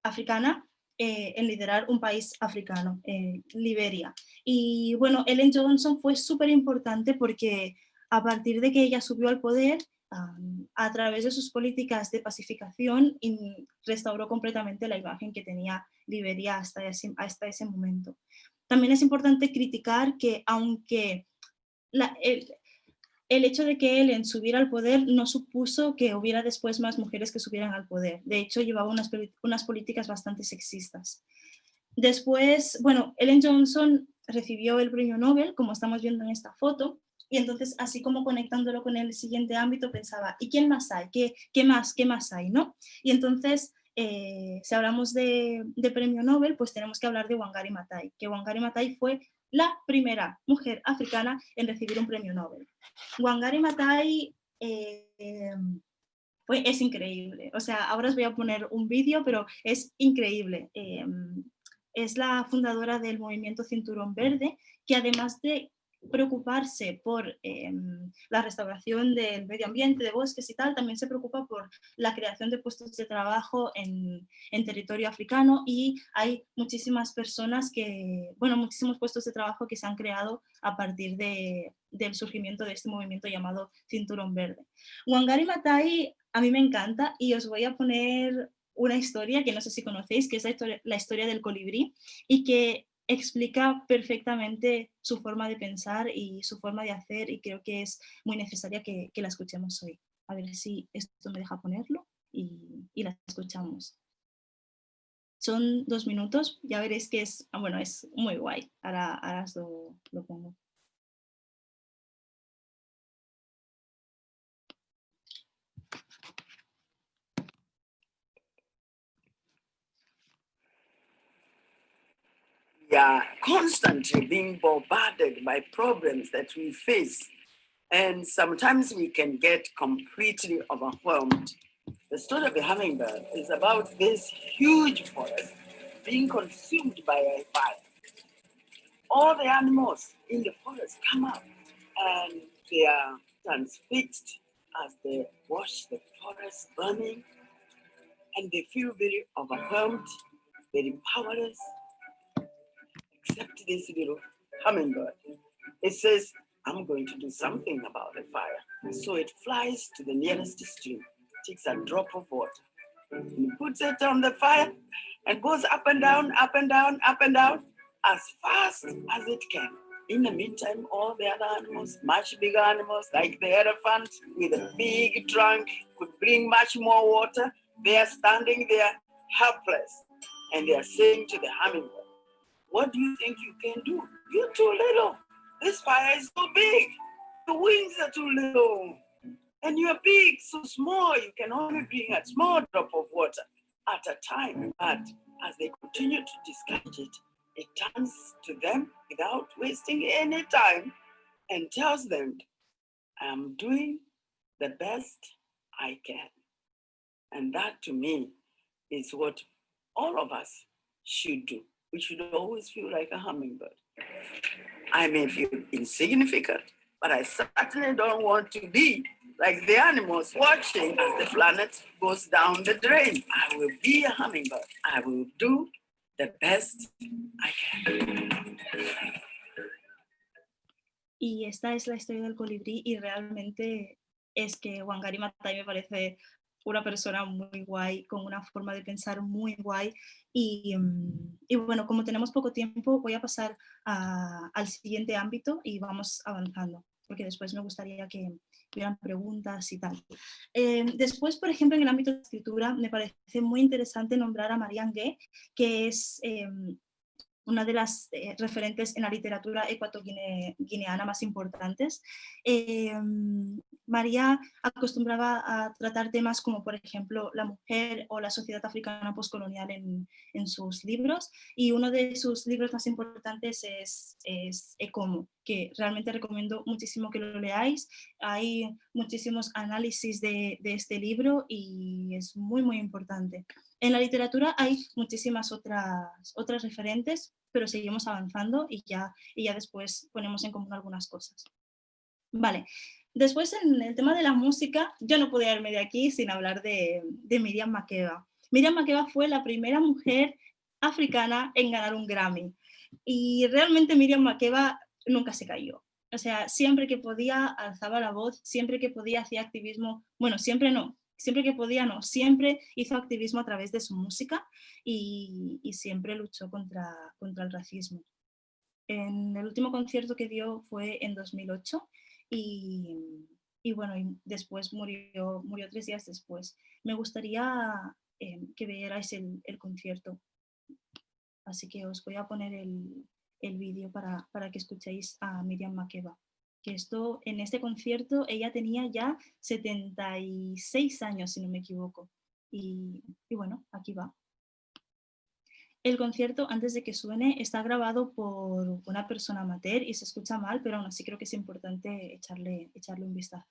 africana en liderar un país africano, Liberia. Y bueno, Ellen Johnson fue súper importante porque a partir de que ella subió al poder, a través de sus políticas de pacificación, restauró completamente la imagen que tenía Liberia hasta ese momento. También es importante criticar que aunque el hecho de que Ellen subiera al poder no supuso que hubiera después más mujeres que subieran al poder. De hecho, llevaba unas políticas bastante sexistas. Después, bueno, Ellen Johnson recibió el premio Nobel, como estamos viendo en esta foto, y entonces, así como conectándolo con el siguiente ámbito, pensaba, ¿y quién más hay? ¿Qué más hay? ¿No? Y entonces, si hablamos de premio Nobel, pues tenemos que hablar de Wangari Maathai, que Wangari Maathai fue la primera mujer africana en recibir un premio Nobel. Wangari Maathai Es increíble. O sea, ahora os voy a poner un vídeo, pero es increíble. Es la fundadora del movimiento Cinturón Verde, que además de preocuparse por la restauración del medio ambiente, de bosques y tal, también se preocupa por la creación de puestos de trabajo en territorio africano, y hay muchísimas personas muchísimos puestos de trabajo que se han creado a partir del surgimiento de este movimiento llamado Cinturón Verde. Wangari Maathai a mí me encanta y os voy a poner una historia que no sé si conocéis, que es la historia del colibrí, y que explica perfectamente su forma de pensar y su forma de hacer, y creo que es muy necesaria que la escuchemos hoy. A ver si esto me deja ponerlo y la escuchamos. Son 2 minutos, ya veréis que es muy guay. Ahora os lo pongo. We are constantly being bombarded by problems that we face, and sometimes we can get completely overwhelmed. The story of the hummingbird is about this huge forest being consumed by a fire. All the animals in the forest come up and they are transfixed as they watch the forest burning, and they feel very overwhelmed, very powerless, except this little hummingbird. It says, I'm going to do something about the fire. So it flies to the nearest stream, takes a drop of water, and puts it on the fire, and goes up and down, up and down, up and down, as fast as it can. In the meantime, all the other animals, much bigger animals, like the elephant with a big trunk, could bring much more water. They are standing there helpless, and they are saying to the hummingbird, what do you think you can do? You're too little. This fire is so big. The wings are too little. And you're big, so small. You can only bring a small drop of water at a time. But as they continue to discourage it, it turns to them without wasting any time and tells them, I'm doing the best I can. And that, to me, is what all of us should do. We should always feel like a hummingbird. I may feel insignificant, but I certainly don't want to be like the animals watching as the planet goes down the drain. I will be a hummingbird. I will do the best I can. Y esta es la historia del colibrí, y realmente es que Wangari Maathai me parece una persona muy guay, con una forma de pensar muy guay, y bueno, como tenemos poco tiempo, voy a pasar al siguiente ámbito y vamos avanzando, porque después me gustaría que hubieran preguntas y tal. Después, por ejemplo, en el ámbito de la escritura, me parece muy interesante nombrar a Marianne Gué, que es una de las referentes en la literatura ecuatoguineana más importantes. María acostumbraba a tratar temas como, por ejemplo, la mujer o la sociedad africana postcolonial en sus libros, y uno de sus libros más importantes es Ekomo, que realmente recomiendo muchísimo que lo leáis. Hay muchísimos análisis de este libro y es muy, muy importante. En la literatura hay muchísimas otras referentes, pero seguimos avanzando y ya después ponemos en común algunas cosas. Vale, después en el tema de la música, yo no podía irme de aquí sin hablar de Miriam Makeba. Miriam Makeba fue la primera mujer africana en ganar un Grammy, y realmente Miriam Makeba nunca se cayó. O sea, siempre que podía alzaba la voz, siempre que podía hacía activismo, bueno, siempre que podía no, siempre hizo activismo a través de su música, y siempre luchó contra el racismo. En el último concierto que dio fue en 2008 y bueno, y después murió 3 días después. Me gustaría que vierais el concierto, así que os voy a poner el vídeo para que escuchéis a Miriam Makeba. Que en este concierto ella tenía ya 76 años, si no me equivoco. Y bueno, aquí va. El concierto, antes de que suene, está grabado por una persona amateur y se escucha mal, pero aún así creo que es importante echarle un vistazo.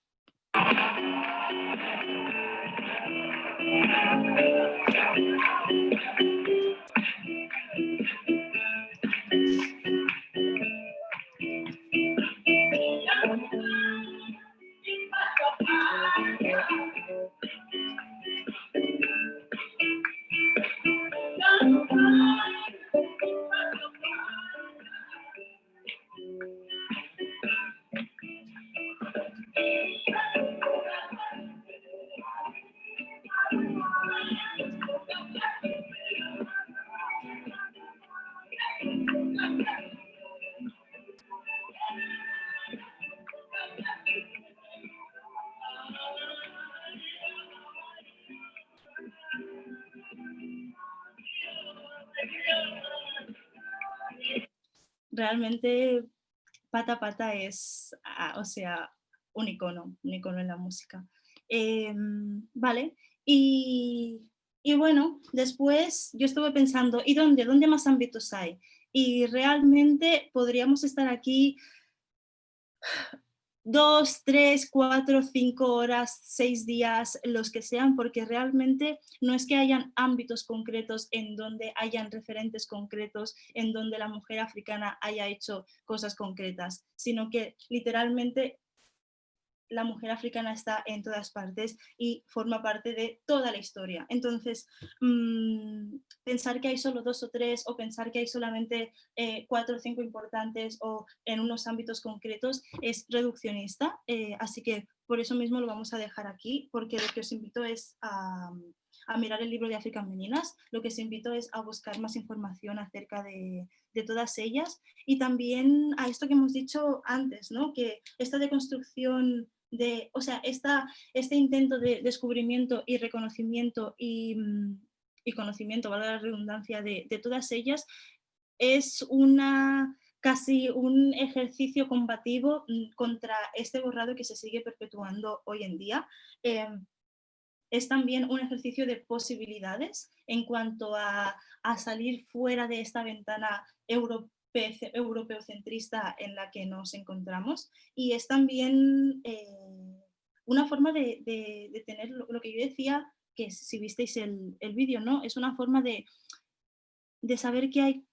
Realmente Pata Pata es, o sea, un icono en la música. Vale, y bueno, después yo estuve pensando, ¿y dónde más ámbitos hay? Y realmente podríamos estar aquí 2, 3, 4, 5 horas, 6 días, los que sean, porque realmente no es que hayan ámbitos concretos en donde hayan referentes concretos, en donde la mujer africana haya hecho cosas concretas, sino que literalmente la mujer africana está en todas partes y forma parte de toda la historia. Entonces, pensar que hay solo 2 o 3 o pensar que hay solamente 4 o 5 importantes o en unos ámbitos concretos es reduccionista. Así que por eso mismo lo vamos a dejar aquí, porque lo que os invito es a mirar el libro de African Meninas. Lo que os invito es a buscar más información acerca de todas ellas y también a esto que hemos dicho antes, ¿no? Que esta deconstrucción o sea, este intento de descubrimiento y reconocimiento y conocimiento, valga la redundancia, de todas ellas, es casi un ejercicio combativo contra este borrado que se sigue perpetuando hoy en día. Es también un ejercicio de posibilidades en cuanto a salir fuera de esta ventana europeocentrista en la que nos encontramos, y es también una forma de tener lo que yo decía, que si visteis el vídeo, ¿no? Es una forma de saber que hay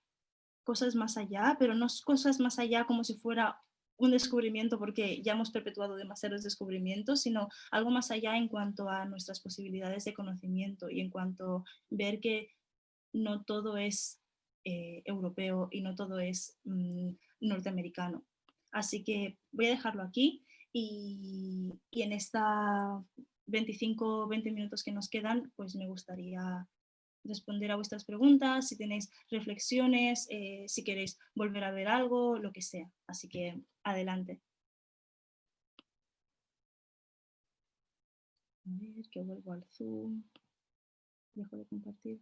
cosas más allá, pero no cosas más allá como si fuera un descubrimiento porque ya hemos perpetuado demasiados descubrimientos, sino algo más allá en cuanto a nuestras posibilidades de conocimiento y en cuanto a ver que no todo es europeo y no todo es norteamericano. Así que voy a dejarlo aquí y en esta 20 minutos que nos quedan, pues me gustaría responder a vuestras preguntas, si tenéis reflexiones, si queréis volver a ver algo, lo que sea. Así que adelante. A ver, que vuelvo al Zoom. Dejo de compartir.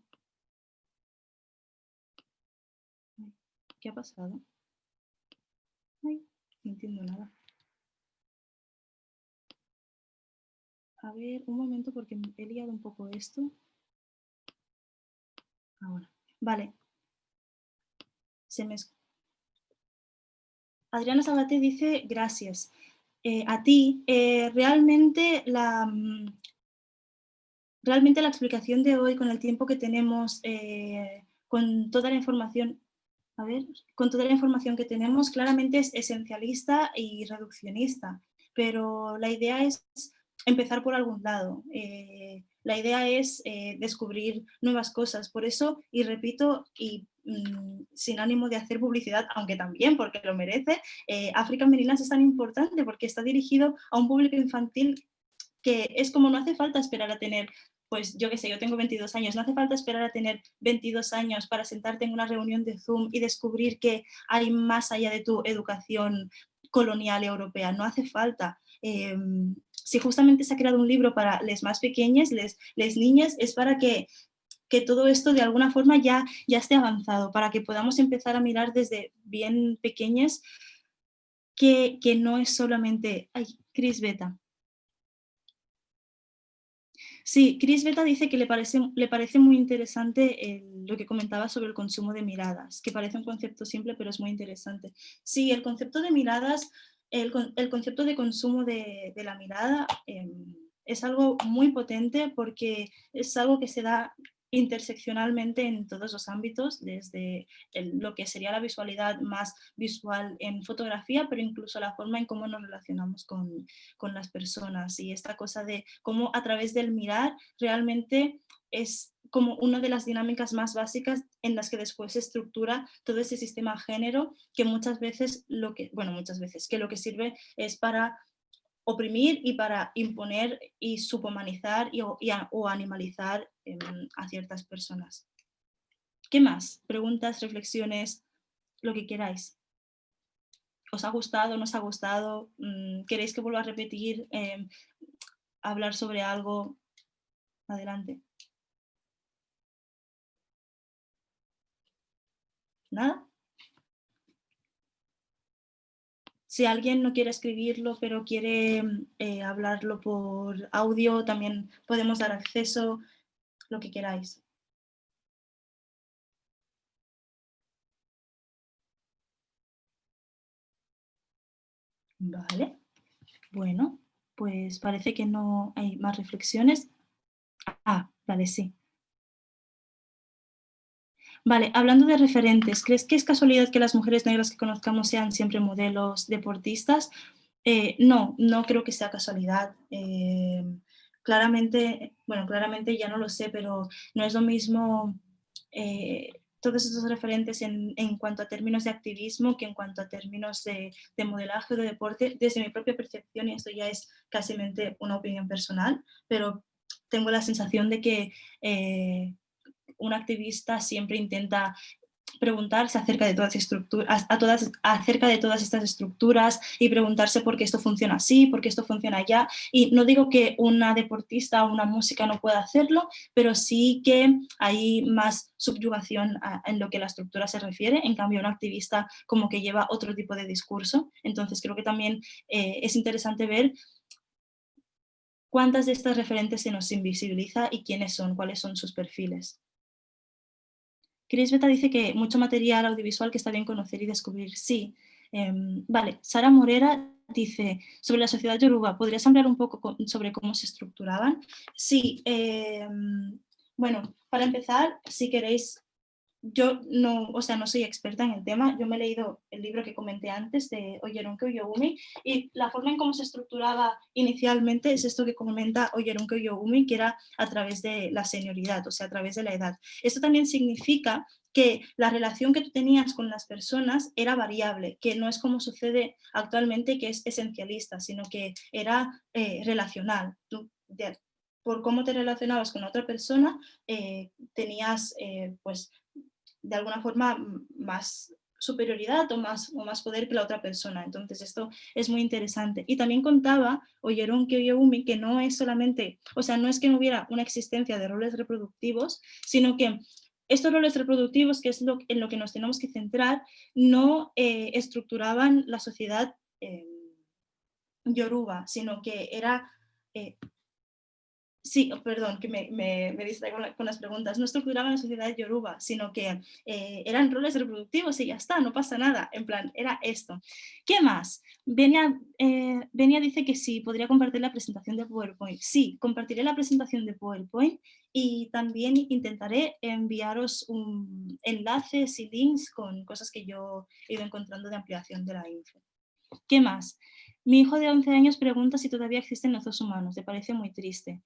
¿Qué ha pasado? Ay, no entiendo nada. A ver, un momento porque he liado un poco esto. Ahora, vale. Adriana Sabate dice gracias. A ti, realmente la explicación de hoy, con el tiempo que tenemos, con toda la información, que tenemos, claramente es esencialista y reduccionista, pero la idea es empezar por algún lado. La idea es descubrir nuevas cosas. Por eso, y repito, y sin ánimo de hacer publicidad, aunque también porque lo merece, African Meninas es tan importante porque está dirigido a un público infantil que es como no hace falta esperar a tener, pues yo qué sé, yo tengo 22 años, no hace falta esperar a tener 22 años para sentarte en una reunión de Zoom y descubrir que hay más allá de tu educación colonial europea, no hace falta. Si justamente se ha creado un libro para les más pequeñas, les niñas, es para que todo esto de alguna forma ya esté avanzado, para que podamos empezar a mirar desde bien pequeñas que no es solamente... Ay, Cris Beta. Sí, Cris Beta dice que le parece muy interesante lo que comentaba sobre el consumo de miradas, que parece un concepto simple pero es muy interesante. Sí, el concepto de miradas el concepto de consumo de la mirada es algo muy potente porque es algo que se da interseccionalmente en todos los ámbitos, desde lo que sería la visualidad más visual en fotografía, pero incluso la forma en cómo nos relacionamos con las personas, y esta cosa de cómo a través del mirar realmente es como una de las dinámicas más básicas en las que después se estructura todo ese sistema género, que muchas veces que lo que sirve es para oprimir y para imponer y subhumanizar o animalizar a ciertas personas. ¿Qué más? Preguntas, reflexiones, lo que queráis. ¿Os ha gustado? ¿No os ha gustado? ¿Queréis que vuelva a repetir? ¿Hablar sobre algo? Adelante. ¿Nada? Si alguien no quiere escribirlo, pero quiere hablarlo por audio, también podemos dar acceso, lo que queráis. Vale, bueno, pues parece que no hay más reflexiones. Ah, vale, sí. Vale, hablando de referentes, ¿crees que es casualidad que las mujeres negras que conozcamos sean siempre modelos deportistas? No, no creo que sea casualidad. Claramente ya no lo sé, pero no es lo mismo todos esos referentes en cuanto a términos de activismo que en cuanto a términos de modelaje o de deporte. Desde mi propia percepción, y esto ya es casi una opinión personal, pero tengo la sensación de que un activista siempre intenta preguntarse acerca de acerca de todas estas estructuras y preguntarse por qué esto funciona así, por qué esto funciona allá. Y no digo que una deportista o una música no pueda hacerlo, pero sí que hay más subyugación en lo que la estructura se refiere. En cambio, un activista como que lleva otro tipo de discurso. Entonces creo que también es interesante ver cuántas de estas referentes se nos invisibiliza y quiénes son, cuáles son sus perfiles. Chris Beta dice que mucho material audiovisual que está bien conocer y descubrir. Sí. Vale, Sara Morera dice, sobre la sociedad yoruba, ¿podrías hablar un poco sobre cómo se estructuraban? Sí. Bueno, para empezar, si queréis, yo no soy experta en el tema. Yo me he leído el libro que comenté antes de Oyerunke Oyogumi, y la forma en cómo se estructuraba inicialmente es esto que comenta Oyerunke Oyogumi, que era a través de la senioridad, o sea, a través de la edad. Esto también significa que la relación que tú tenías con las personas era variable, que no es como sucede actualmente, que es esencialista, sino que era relacional. Tú, por cómo te relacionabas con otra persona, tenías pues de alguna forma más superioridad o más poder que la otra persona. Entonces esto es muy interesante. Y también contaba Oyerunke Oyogumi que no es solamente, o sea, no es que no hubiera una existencia de roles reproductivos, sino que estos roles reproductivos, que es en lo que nos tenemos que centrar, no estructuraban la sociedad yoruba, sino que era... Sí, perdón, que me distraigo con las preguntas. No estructuraban la sociedad yoruba, sino que eran roles reproductivos y ya está, no pasa nada. En plan, era esto. ¿Qué más? Benia dice que sí, podría compartir la presentación de PowerPoint. Sí, compartiré la presentación de PowerPoint y también intentaré enviaros enlaces y links con cosas que yo he ido encontrando de ampliación de la info. ¿Qué más? Mi hijo de 11 años pregunta si todavía existen los dos humanos. Le parece muy triste.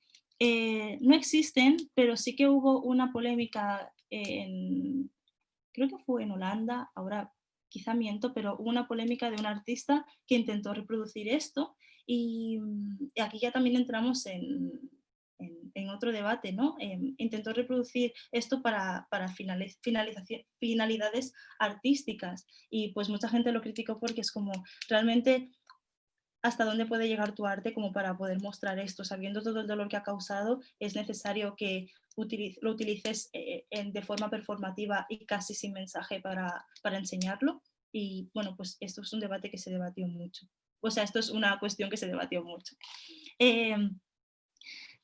No existen, pero sí que hubo una polémica creo que fue en Holanda, ahora quizá miento, pero hubo una polémica de un artista que intentó reproducir esto, y aquí ya también entramos en otro debate, ¿no? Intentó reproducir esto para finalidades artísticas, y pues mucha gente lo criticó porque es como, realmente, ¿hasta dónde puede llegar tu arte como para poder mostrar esto? Sabiendo todo el dolor que ha causado, es necesario que lo utilices de forma performativa y casi sin mensaje para enseñarlo. Y bueno, pues esto es un debate que se debatió mucho. O sea, esto es una cuestión que se debatió mucho.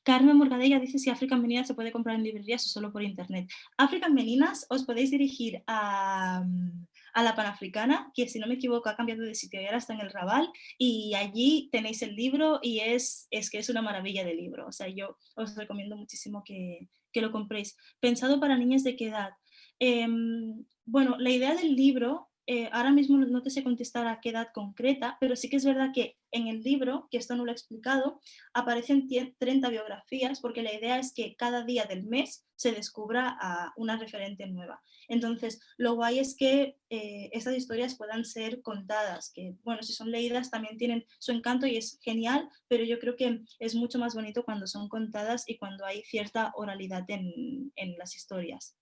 Carmen Morgadella dice si African Meninas se puede comprar en librerías o solo por internet. African Meninas os podéis dirigir a a la Panafricana, que si no me equivoco ha cambiado de sitio y ahora está en el Raval, y allí tenéis el libro y es que es una maravilla de libro. O sea, yo os recomiendo muchísimo que lo compréis. ¿Pensado para niñas de qué edad? Bueno, la idea del libro, ahora mismo no te sé contestar a qué edad concreta, pero sí que es verdad que en el libro, que esto no lo he explicado, aparecen 30 biografías porque la idea es que cada día del mes se descubra a una referente nueva. Entonces, lo guay es que estas historias puedan ser contadas, que bueno, si son leídas también tienen su encanto y es genial, pero yo creo que es mucho más bonito cuando son contadas y cuando hay cierta oralidad en las historias.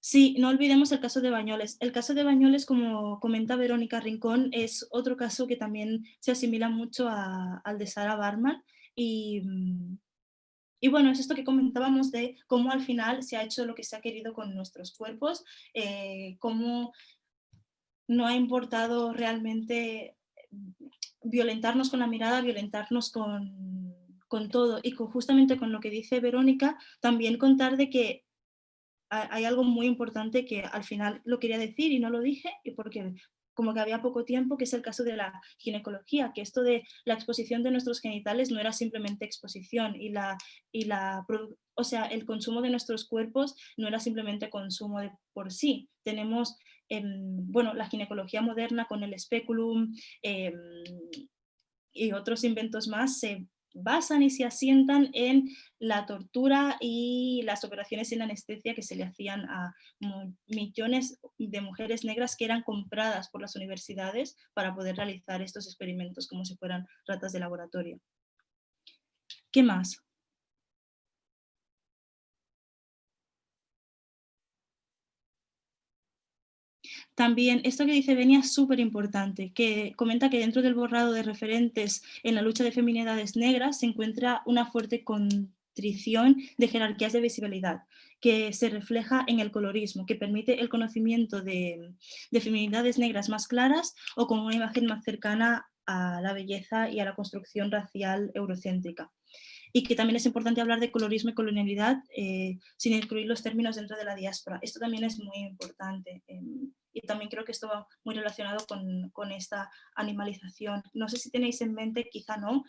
Sí, no olvidemos el caso de Bañoles. El caso de Bañoles, como comenta Verónica Rincón, es otro caso que también se asimila mucho al de Sarah Baartman y bueno, es esto que comentábamos de cómo al final se ha hecho lo que se ha querido con nuestros cuerpos, cómo no ha importado realmente violentarnos con la mirada, violentarnos con todo. Y justamente con lo que dice Verónica, también contar de que hay algo muy importante que al final lo quería decir y no lo dije, y porque como que había poco tiempo, que es el caso de la ginecología, que esto de la exposición de nuestros genitales no era simplemente exposición o sea, el consumo de nuestros cuerpos no era simplemente consumo de por sí. Tenemos, bueno, la ginecología moderna con el speculum y otros inventos más se basan y se asientan en la tortura y las operaciones sin anestesia que se le hacían a millones de mujeres negras que eran compradas por las universidades para poder realizar estos experimentos como si fueran ratas de laboratorio. ¿Qué más? También esto que dice Benia es súper importante, que comenta que dentro del borrado de referentes en la lucha de feminidades negras se encuentra una fuerte contrición de jerarquías de visibilidad, que se refleja en el colorismo, que permite el conocimiento de feminidades negras más claras o con una imagen más cercana a la belleza y a la construcción racial eurocéntrica. Y que también es importante hablar de colorismo y colonialidad sin incluir los términos dentro de la diáspora. Esto también es muy importante y también creo que esto va muy relacionado con esta animalización. No sé si tenéis en mente, quizá no,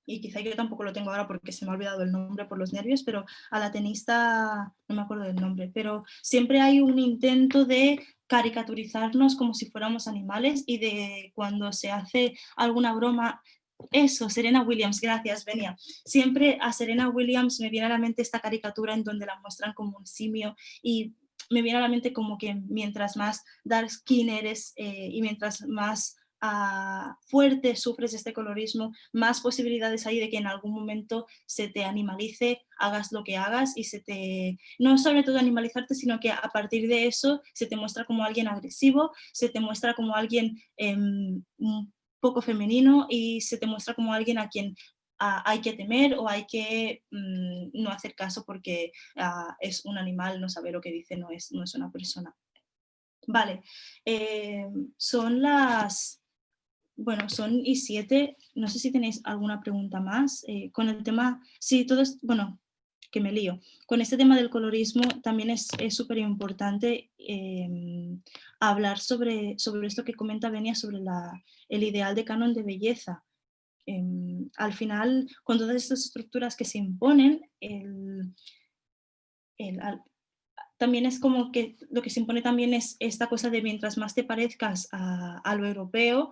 y quizá yo tampoco lo tengo ahora porque se me ha olvidado el nombre por los nervios, pero a la tenista, no me acuerdo del nombre, pero siempre hay un intento de caricaturizarnos como si fuéramos animales y de cuando se hace alguna broma. Eso, Serena Williams, gracias, Benia. Siempre a Serena Williams me viene a la mente esta caricatura en donde la muestran como un simio y me viene a la mente como que mientras más dark skin eres y mientras más fuerte sufres este colorismo, más posibilidades hay de que en algún momento se te animalice, hagas lo que hagas y no sobre todo animalizarte, sino que a partir de eso se te muestra como alguien agresivo, se te muestra como alguien poco femenino y se te muestra como alguien a quien hay que temer o hay que no hacer caso porque es un animal, no sabe lo que dice, no es una persona. Vale, son las... Bueno, son y 7, no sé si tenéis alguna pregunta más. Con el tema, sí, todo es, bueno, que me lío. Con este tema del colorismo también es súper importante hablar sobre esto que comenta Benia, sobre el ideal de canon de belleza. Al final, con todas estas estructuras que se imponen, también es como que lo que se impone también es esta cosa de mientras más te parezcas a lo europeo,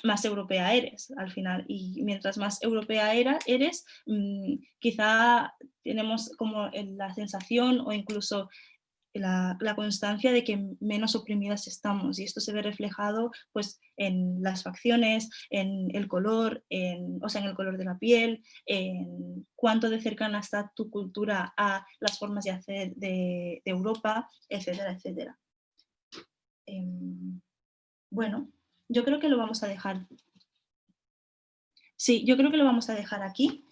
más europea eres al final, y mientras más europea eres, quizá tenemos como la sensación o incluso la constancia de que menos oprimidas estamos, y esto se ve reflejado pues, en las facciones, en el color, o sea, en el color de la piel, en cuánto de cercana está tu cultura a las formas de hacer de Europa, etcétera, etcétera. Bueno, yo creo que lo vamos a dejar. Sí, yo creo que lo vamos a dejar aquí.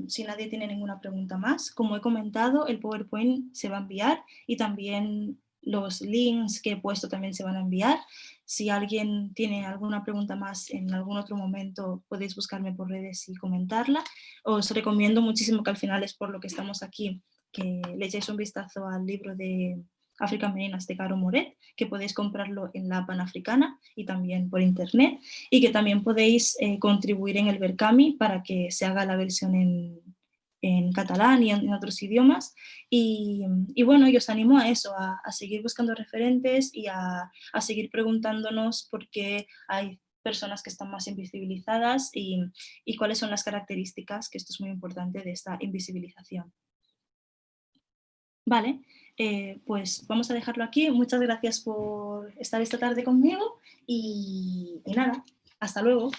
Si nadie tiene ninguna pregunta más, como he comentado, el PowerPoint se va a enviar y también los links que he puesto también se van a enviar. Si alguien tiene alguna pregunta más en algún otro momento, podéis buscarme por redes y comentarla. Os recomiendo muchísimo, que al final es por lo que estamos aquí, que le echéis un vistazo al libro de African Merinas de Caro Moret, que podéis comprarlo en la Panafricana y también por internet, y que también podéis contribuir en el Verkami para que se haga la versión en catalán y en otros idiomas. Y bueno, yo os animo a eso, a seguir buscando referentes y a seguir preguntándonos por qué hay personas que están más invisibilizadas y cuáles son las características, que esto es muy importante, de esta invisibilización. Vale, pues vamos a dejarlo aquí. Muchas gracias por estar esta tarde conmigo y nada, hasta luego.